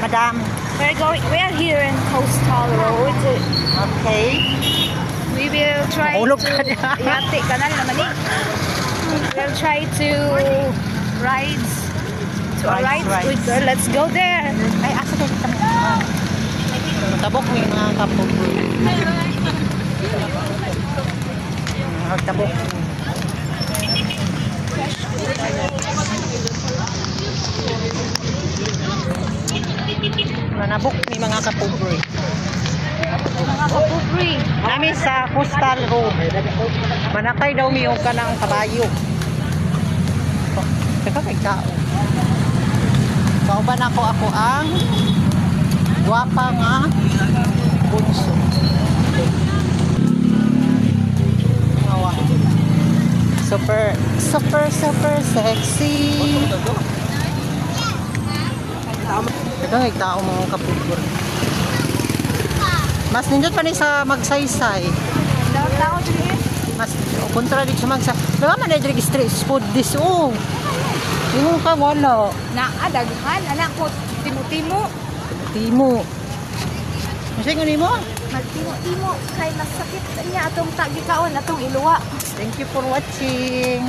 Madam. We are here in Coastal Road. Okay. We will try Mahulog to ka niya. yate ka na naman eh. We'll try to ride Rides. good girl. Let's go there. Ay, asa kayo kami? Tabok may mga kapog. Tabok. Manabok may mga kapobre. Mga kapupri. Nami sa Coastal Road. Manakay daw miyo ka ng kabayo. Teka kay tao. Kauban ako ang guwapa nga bunso. Awa. Super sexy. Teka kay tao mga kapupre. Mas nindot pa ni sa magsaysay. Tao dili. Mas kontra di sa magsa. Diba man na diri stress food this oh. Yung ka wala. Naadaghan anak ko timo-timo. Timo. Kasi ngani mo? Magtimo-timo kay masakit niya atong tagikaon atong iluwa. Thank you for watching.